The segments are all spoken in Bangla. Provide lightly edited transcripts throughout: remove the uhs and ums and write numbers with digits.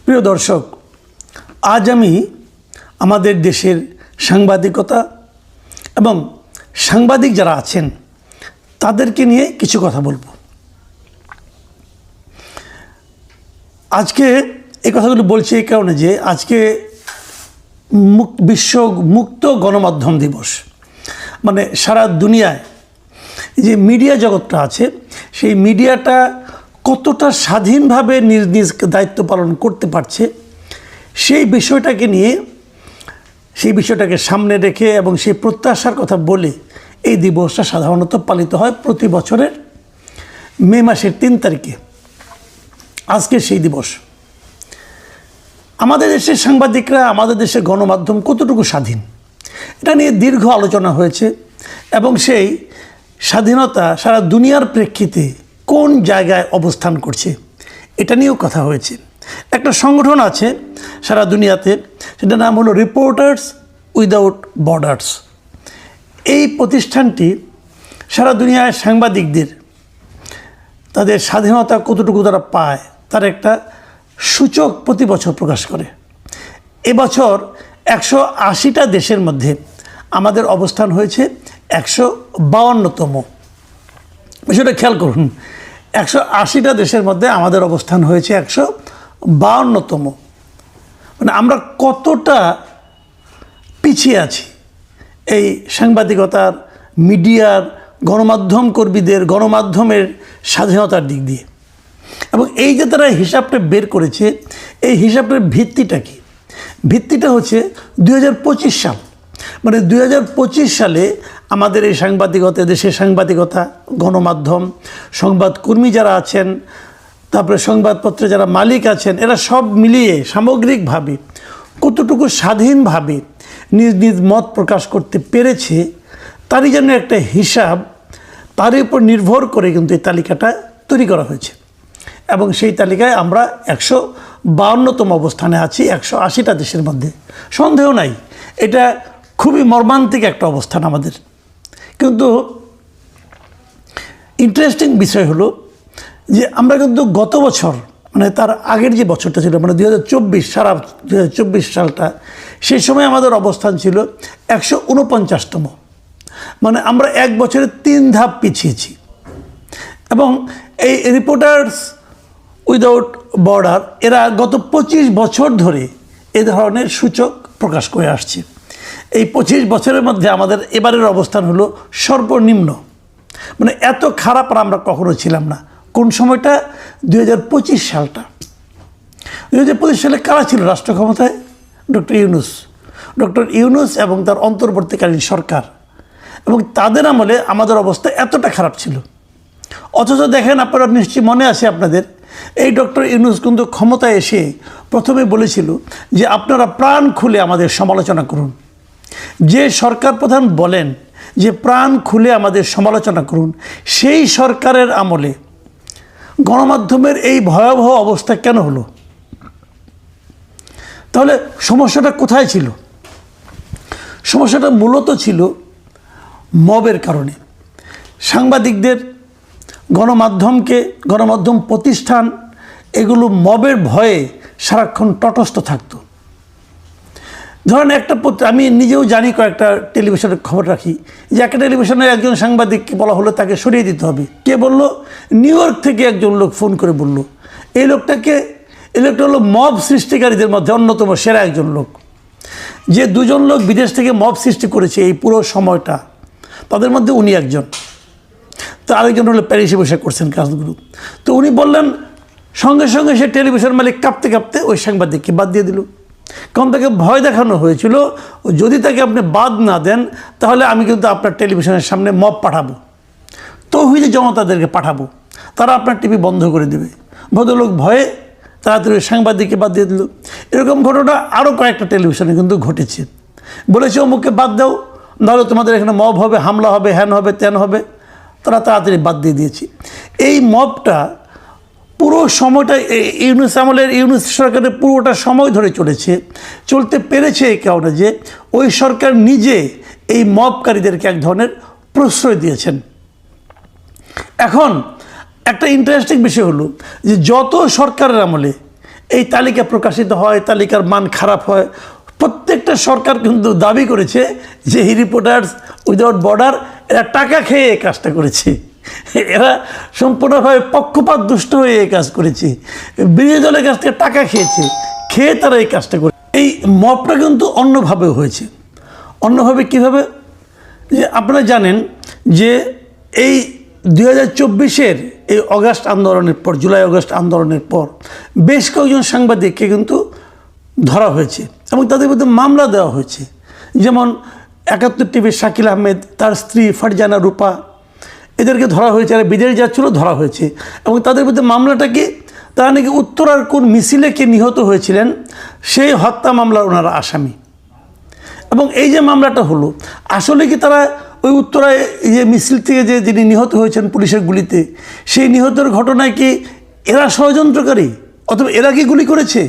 প্রিয় দর্শক, আজ আমি আমাদের দেশের সাংবাদিকতা এবং সাংবাদিক যারা আছেন তাদেরকে নিয়ে কিছু কথা বলবো। আজকে এই কথাগুলো বলছি এই কারণে যে আজকে বিশ্ব মুক্ত গণমাধ্যম দিবস। মানে সারা দুনিয়ায় যে মিডিয়া জগৎটা আছে সেই মিডিয়াটা কতটা স্বাধীনভাবে নিজ নিজ দায়িত্ব পালন করতে পারছে সেই বিষয়টাকে সামনে রেখে এবং সেই প্রত্যাশার কথা বলে এই দিবসটা সাধারণত পালিত হয় প্রতি বছরের মে মাসের 3 তারিখে। আজকে সেই দিবস। আমাদের দেশের সাংবাদিকরা, আমাদের দেশের গণমাধ্যম কতটুকু স্বাধীন এটা নিয়ে দীর্ঘ আলোচনা হয়েছে এবং সেই স্বাধীনতা সারা দুনিয়ার প্রেক্ষিতে কোন জায়গায় অবস্থান করছে এটা নিয়েও কথা হয়েছে। একটা সংগঠন আছে সারা দুনিয়াতে, সেটার নাম হলো রিপোর্টার্স উইদাউট বর্ডার্স। এই প্রতিষ্ঠানটি সারা দুনিয়ায় সাংবাদিকদের তাদের স্বাধীনতা কতটুকু তারা পায় তার একটা সূচক প্রতি বছর প্রকাশ করে। এবছর 180টা দেশের মধ্যে আমাদের অবস্থান হয়েছে 152তম। বিষয়টা খেয়াল করুন, 180টা দেশের মধ্যে আমাদের অবস্থান হয়েছে 152তম। মানে আমরা কতটা পিছিয়ে আছি এই সাংবাদিকতার, মিডিয়ার, গণমাধ্যম কর্মীদের, গণমাধ্যমের স্বাধীনতার দিক দিয়ে। এবং এই যে তারা হিসাবটা বের করেছে, এই হিসাবটার ভিত্তিটা কি? ভিত্তিটা হচ্ছে 2025 সাল। মানে 2025 সালে আমাদের এই সাংবাদিকতা, দেশের সাংবাদিকতা, গণমাধ্যম, সংবাদকর্মী যারা আছেন, তারপরে সংবাদপত্রে যারা মালিক আছেন, এরা সব মিলিয়ে সামগ্রিকভাবে কতটুকু স্বাধীনভাবে নিজ নিজ মত প্রকাশ করতে পেরেছে তারই জন্য একটা হিসাব, তারই উপর নির্ভর করে কিন্তু এই তালিকাটা তৈরি করা হয়েছে। এবং সেই তালিকায় আমরা 152তম অবস্থানে আছি 180টা দেশের মধ্যে। সন্দেহ নাই, এটা খুবই মর্মান্তিক একটা অবস্থান আমাদের। কিন্তু ইন্টারেস্টিং বিষয় হলো যে আমরা কিন্তু গত বছর, মানে তার আগের যে বছরটা ছিল, মানে 2024, সারা 2024 সালটা, সেই সময় আমাদের অবস্থান ছিল 149তম। মানে আমরা এক বছরে 3 ধাপ পিছিয়েছি। এবং এই রিপোর্টার্স উইদাউট বর্ডার এরা গত 25 বছর ধরে এ ধরনের সূচক প্রকাশ করে আসছে। এই 25 বছরের মধ্যে আমাদের এবারের অবস্থান হলো সর্বনিম্ন। মানে এত খারাপ আর আমরা কখনো ছিলাম না। কোন সময়টা? 2025 সালটা। 2025 সালে কারা ছিল রাষ্ট্র ক্ষমতায়? ডক্টর ইউনূস এবং তার অন্তর্বর্তীকালীন সরকার। এবং তাদের আমলে আমাদের অবস্থা এতটা খারাপ ছিল। অথচ দেখেন, আপনারা নিশ্চয়ই মনে আছে আপনাদের, এই ডক্টর ইউনূস কিন্তু ক্ষমতায় এসে প্রথমে বলেছিল যে আপনারা প্রাণ খুলে আমাদের সমালোচনা করুন। যে সরকার প্রধান বলেন যে প্রাণ খুলে আমাদের সমালোচনা করুন, সেই সরকারের আমলে গণমাধ্যমের এই ভয়াবহ অবস্থা কেন হলো? তাহলে সমস্যাটা কোথায় ছিল? সমস্যাটা মূলত ছিল মবের কারণে। সাংবাদিকদের, গণমাধ্যম প্রতিষ্ঠান এগুলো মবের ভয়ে সারাক্ষণ তটস্থ থাকতো। ধরেন আমি নিজেও জানি, কয়েকটা টেলিভিশনের খবর রাখি যে একটা টেলিভিশনের একজন সাংবাদিককে বলা হলো তাকে সরিয়ে দিতে হবে। কে বলল? নিউ ইয়র্ক থেকে একজন লোক ফোন করে বলল। এই লোকটা হলো মব সৃষ্টিকারীদের মধ্যে অন্যতম সেরা একজন লোক। যে 2 জন লোক বিদেশ থেকে মব সৃষ্টি করেছে এই পুরো সময়টা, তাদের মধ্যে উনি একজন। তো আরেকজন হলো প্যারিসে বসে করছেন কাজগুলো। তো উনি বললেন, সঙ্গে সঙ্গে সে টেলিভিশন মালিক কাঁপতে কাঁপতে ওই সাংবাদিককে বাদ দিয়ে দিল। কারণ তাকে ভয় দেখানো হয়েছিল, যদি তাকে আপনি বাদ না দেন তাহলে আমি কিন্তু আপনার টেলিভিশনের সামনে মব পাঠাবো, তৌহিদি জনতাদেরকে পাঠাবো, তারা আপনার টিভি বন্ধ করে দেবে। ভদ্রলোক ভয়ে তাড়াতাড়ি সাংবাদিককে বাদ দিয়ে দিল। এরকম ঘটনা আরও কয়েকটা টেলিভিশনে কিন্তু ঘটেছে। বলেছে অমুককে বাদ দাও, নাহলে তোমাদের এখানে মব হবে, হামলা হবে, হ্যান হবে, ত্যান হবে। তারা তাড়াতাড়ি বাদ দিয়ে দিয়েছি। এই মবটা পুরো সময়টা ইউনূস সরকারের পুরোটা সময় ধরে চলতে পেরেছে এই কারণে যে ওই সরকার নিজে এই মবকারীদেরকে এক ধরনের প্রশ্রয় দিয়েছেন। এখন একটা ইন্টারেস্টিং বিষয় হলো যে যত সরকারের আমলে এই তালিকা প্রকাশিত হয়, তালিকার মান খারাপ হয়। প্রত্যেকটা সরকার কিন্তু দাবি করেছে যে রিপোর্টার্স উইদাউট বর্ডার এরা টাকা খেয়ে এই কাজটা করেছে, এরা সম্পূর্ণভাবে পক্ষপাত দুষ্ট হয়ে এই কাজ করেছে, বিরোধী দলের কাছ থেকে টাকা খেয়ে তারা এই কাজটা করে। এই মবটা কিন্তু অন্যভাবে হয়েছে। অন্যভাবে কীভাবে? যে আপনারা জানেন যে এই 2024-এর এই অগাস্ট আন্দোলনের পর, জুলাই অগাস্ট আন্দোলনের পর বেশ কয়েকজন সাংবাদিককে কিন্তু ধরা হয়েছে এবং তাদের মধ্যে মামলা দেওয়া হয়েছে। যেমন 71 টিভির শাকিল আহমেদ, তার স্ত্রী ফারজানা রূপা, এদেরকে ধরা হয়েছে, এরা বিদেশে যাচ্ছিল, ধরা হয়েছে। এবং তাদের মধ্যে মামলাটা কি, তারা নাকি উত্তরার কোন মিছিলে কে নিহত হয়েছিলেন সেই হত্যা মামলার ওনারা আসামি। এবং এই যে মামলাটা হলো, আসলে কি তারা ওই উত্তরায় যে মিছিল থেকে যে যিনি নিহত হয়েছেন পুলিশের গুলিতে, সেই নিহতের ঘটনায় কি এরা ষড়যন্ত্রকারী অথবা এরা কি গুলি করেছে?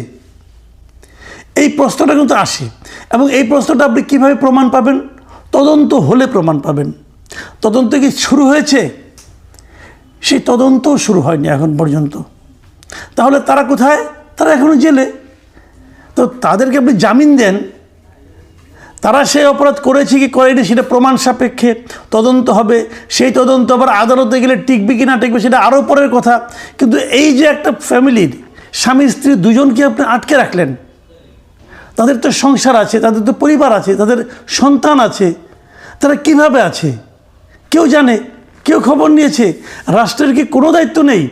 এই প্রশ্নটা কিন্তু আসে। এবং এই প্রশ্নটা আপনি কীভাবে প্রমাণ পাবেন? তদন্ত হলে প্রমাণ পাবেন। তদন্ত কি শুরু হয়েছে? সেই তদন্তও শুরু হয়নি এখন পর্যন্ত। তাহলে তারা কোথায়? তারা এখনও জেলে। তো তাদেরকে আপনি জামিন দেন, তারা সেই অপরাধ করেছে কি করেনি সেটা প্রমাণ সাপেক্ষে তদন্ত হবে। সেই তদন্ত আবার আদালতে গেলে টিকবে কি না টিকবে সেটা আরও পরের কথা। কিন্তু এই যে একটা ফ্যামিলির স্বামী স্ত্রী দুজনকে আপনি আটকে রাখলেন, তাদের তো সংসার আছে, তাদের তো পরিবার আছে, তাদের সন্তান আছে, তারা কিভাবে আছে কেউ জানে? কেউ খবর নিয়েছে? রাষ্ট্রের কি কোনো দায়িত্ব নেই?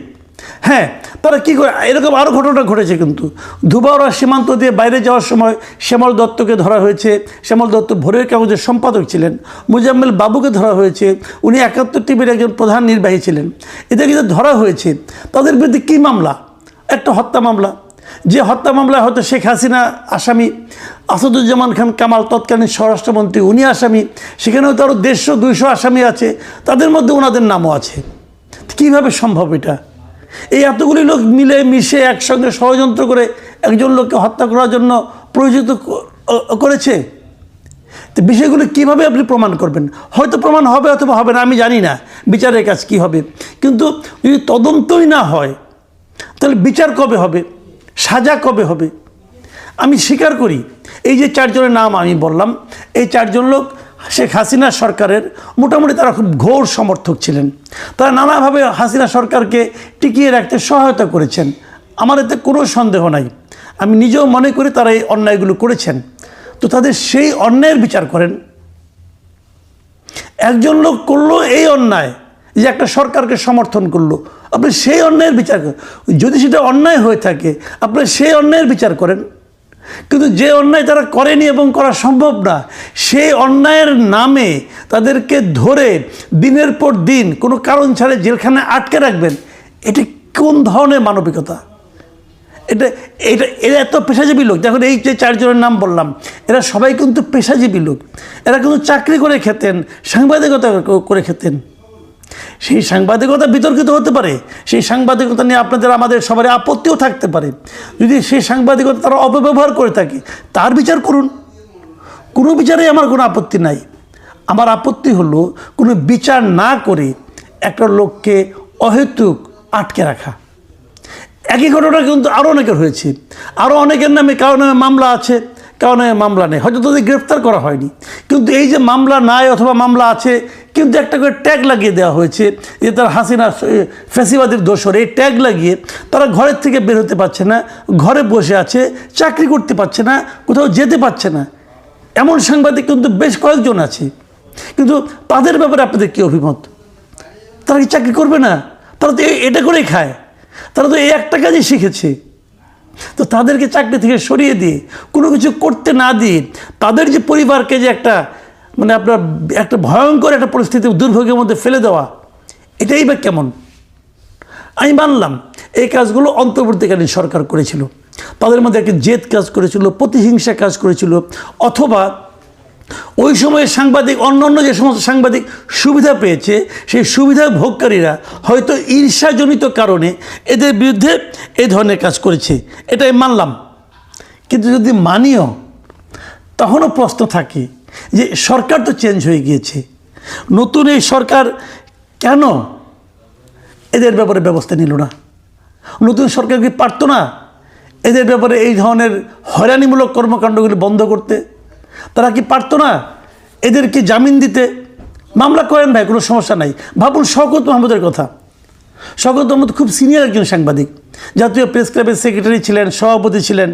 হ্যাঁ, তারা কী করে? এরকম আরও ঘটনা ঘটেছে কিন্তু। ধুবাওড়া সীমান্ত দিয়ে বাইরে যাওয়ার সময় শ্যামল দত্তকে ধরা হয়েছে। শ্যামল দত্ত ভোরের কাগজের সম্পাদক ছিলেন। মুজাম্মেল বাবুকে ধরা হয়েছে, উনি 71 টিভির একজন প্রধান নির্বাহী ছিলেন। এদেরকে ধরা হয়েছে, তাদের বিরুদ্ধে কী মামলা? একটা হত্যা মামলা। যে হত্যা মামলায় হয়তো শেখ হাসিনা আসামি, আসাদুজ্জামান খান কামাল তৎকালীন স্বরাষ্ট্রমন্ত্রী উনি আসামি, সেখানেও তো আরও 150-200 আসামি আছে, তাদের মধ্যে ওনাদের নামও আছে। কীভাবে সম্ভব এটা? এই এতগুলি লোক মিলে মিশে একসঙ্গে ষড়যন্ত্র করে একজন লোককে হত্যা করার জন্য প্রয়োজিত করেছে। তো বিষয়গুলো কীভাবে আপনি প্রমাণ করবেন? হয়তো প্রমাণ হবে অথবা হবে না, আমি জানি না বিচারের কাজ কী হবে। কিন্তু যদি তদন্তই না হয় তাহলে বিচার কবে হবে? সাজা কবে হবে? আমি স্বীকার করি এই যে 4 জনের নাম আমি বললাম, এই 4 জন লোক শেখ হাসিনা সরকারের মোটামুটি তারা খুব ঘোর সমর্থক ছিলেন। তারা নানাভাবে হাসিনা সরকারকে টিকিয়ে রাখতে সহায়তা করেছেন, আমার এতে কোনো সন্দেহ নাই। আমি নিজেও মনে করি তারা এই অন্যায়গুলো করেছেন। তো তাদের সেই অন্যায়ের বিচার করেন। একজন লোক করলো এই অন্যায়, যে একটা সরকারকে সমর্থন করলো, আপনি সেই অন্যায়ের বিচার করেন। যদি সেটা অন্যায় হয়ে থাকে আপনি সেই অন্যায়ের বিচার করেন। কিন্তু যে অন্যায় তারা করেনি এবং করা সম্ভব না, সেই অন্যায়ের নামে তাদেরকে ধরে দিনের পর দিন কোনো কারণ ছাড়া জেলখানায় আটকে রাখবেন, এটা কোন ধরনের মানবিকতা? এরা এত পেশাজীবী লোক। দেখুন এই যে 4 জনের নাম বললাম, এরা সবাই কিন্তু পেশাজীবী লোক। এরা কিন্তু চাকরি করে খেতেন, সাংবাদিকতা করে খেতেন। সেই সাংবাদিকতা বিতর্কিত হতে পারে, সেই সাংবাদিকতা নিয়ে আপনাদের আমাদের সবার আপত্তিও থাকতে পারে। যদি সেই সাংবাদিকতা তারা অপব্যবহার করে থাকে তার বিচার করুন, কোনো বিচারে আমার কোনো আপত্তি নাই। আমার আপত্তি হলো কোনো বিচার না করে একটা লোককে অহেতুক আটকে রাখা। একই ঘটনা কিন্তু আরও অনেকের হয়েছে, আরও অনেকের নামে কারো নামে মামলা আছে, কারো নামে মামলা নেই, হয়তো তাদের গ্রেফতার করা হয়নি। কিন্তু এই যে মামলা নাই অথবা মামলা আছে কিন্তু একটা করে ট্যাগ লাগিয়ে দেওয়া হয়েছে যে তারা হাসিনা ফ্যাসিবাদের দোসর, এই ট্যাগ লাগিয়ে তারা ঘরের থেকে বের হতে পারছে না, ঘরে বসে আছে, চাকরি করতে পারছে না, কোথাও যেতে পারছে না। এমন সাংবাদিক কিন্তু বেশ কয়েকজন আছে। কিন্তু তাদের ব্যাপারে আপনাদের কী অভিমত? তারা কি চাকরি করবে না? তারা তো এটা করেই খায়, তারা তো এই একটা কাজই শিখেছে। তো তাদেরকে চাকরি থেকে সরিয়ে দিয়ে কোনো কিছু করতে না দিয়ে তাদের যে পরিবারকে যে একটা মানে আপনার একটা ভয়ঙ্কর একটা পরিস্থিতি দুর্ভোগের মধ্যে ফেলে দেওয়া, এটাই বা কেমন? আমি মানলাম এই কাজগুলো অন্তর্বর্তীকালীন সরকার করেছিল, তাদের মধ্যে একটা জেদ কাজ করেছিল, প্রতিহিংসা কাজ করেছিল, অথবা ওই সময়ে সাংবাদিক অন্য যে সমস্ত সাংবাদিক সুবিধা পেয়েছে সেই সুবিধা ভোগকারীরা হয়তো ঈর্ষাজনিত কারণে এদের বিরুদ্ধে এই ধরনের কাজ করেছে, এটাই মানলাম। কিন্তু যদি মানিও তখনও প্রশ্ন থাকে যে সরকার তো চেঞ্জ হয়ে গিয়েছে, নতুন এই সরকার কেন এদের ব্যাপারে ব্যবস্থা নিল না? নতুন সরকার কি পারতো না এদের ব্যাপারে এই ধরনের হয়রানিমূলক কর্মকাণ্ডগুলি বন্ধ করতে? তারা কি পারতো না এদেরকে জামিন দিতে? মামলা করেন ভাই, কোনো সমস্যা নাই। ভাবুন শওকত মাহমুদের কথা। শওকত মাহমুদ খুব সিনিয়র একজন সাংবাদিক, জাতীয় প্রেস ক্লাবের সেক্রেটারি ছিলেন, সভাপতি ছিলেন,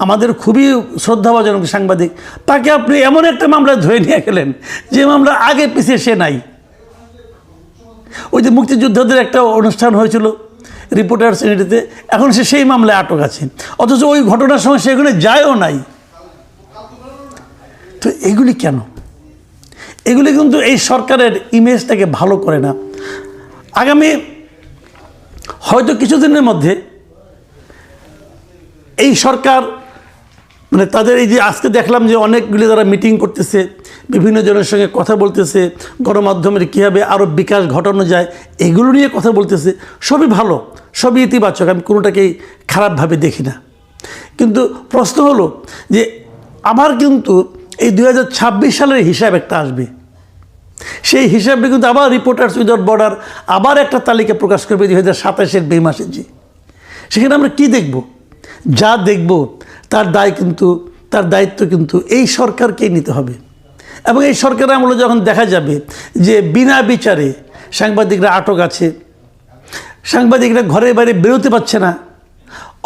আমাদের খুবই শ্রদ্ধাভাজন সাংবাদিক। তাকে আপনি এমন একটা মামলায় ধরে নিয়ে গেলেন যে মামলা আগে পিছিয়ে সে নাই। ওই যে মুক্তিযোদ্ধাদের একটা অনুষ্ঠান হয়েছিল রিপোর্টার্স ইউনিটিতে, এখন সে সেই মামলায় আটক আছে, অথচ ওই ঘটনার সময় সে এখানে যায়ও নাই। তো এগুলি কেন? এগুলি কিন্তু এই সরকারের ইমেজটাকে ভালো করে না। আগামী হয়তো কিছুদিনের মধ্যে এই সরকার মানে তাদের এই যে আজকে দেখলাম যে অনেকগুলি তারা মিটিং করতেছে, বিভিন্ন জনের সঙ্গে কথা বলতেছে, গণমাধ্যমের কীভাবে আরও বিকাশ ঘটানো যায় এগুলো নিয়ে কথা বলতেছে, সবই ভালো, সবই ইতিবাচক, আমি কোনোটাকেই খারাপভাবে দেখি না। কিন্তু প্রশ্ন হলো যে আবার কিন্তু এই 2026 সালের হিসাব একটা আসবে, সেই হিসাবে কিন্তু আবার রিপোর্টার্স উইদাউট বর্ডার আবার একটা তালিকা প্রকাশ করবে 2027-এর মে মাসে। সেখানে আমরা কি দেখব? যা দেখব তার দায়িত্ব কিন্তু এই সরকারকেই নিতে হবে। এবং এই সরকারের আমলে যখন দেখা যাবে যে বিনা বিচারে সাংবাদিকরা আটক আছে, সাংবাদিকরা ঘরে বাইরে বেরোতে পারছে না,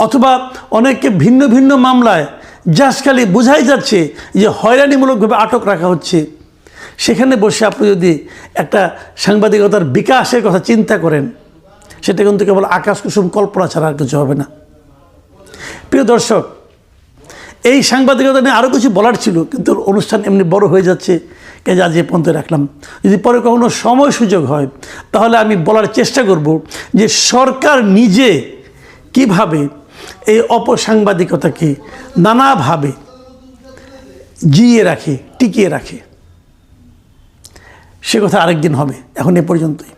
অথবা অনেককে ভিন্ন ভিন্ন মামলায় জাস্ট খালি বোঝাই যাচ্ছে যে হয়রানিমূলকভাবে আটক রাখা হচ্ছে, সেখানে বসে আপনি যদি একটা সাংবাদিকতার বিকাশের কথা চিন্তা করেন, সেটা কিন্তু কেবল আকাশ কুসুম কল্পনা ছাড়া আর কিছু হবে না। প্রিয় দর্শক, এই সাংবাদিকতা নিয়ে আরও কিছু বলার ছিল, কিন্তু অনুষ্ঠান এমনি বড় হয়ে যাচ্ছে, কাজে আজ এ পর্যন্ত রাখলাম। যদি পরে কখনো সময় সুযোগ হয় তাহলে আমি বলার চেষ্টা করব যে সরকার নিজে কিভাবে এই অপসাংবাদিকতাকে নানাভাবে জিইয়ে রাখে, টিকিয়ে রাখে। সে কথা আরেকদিন হবে, এখন এ পর্যন্তই।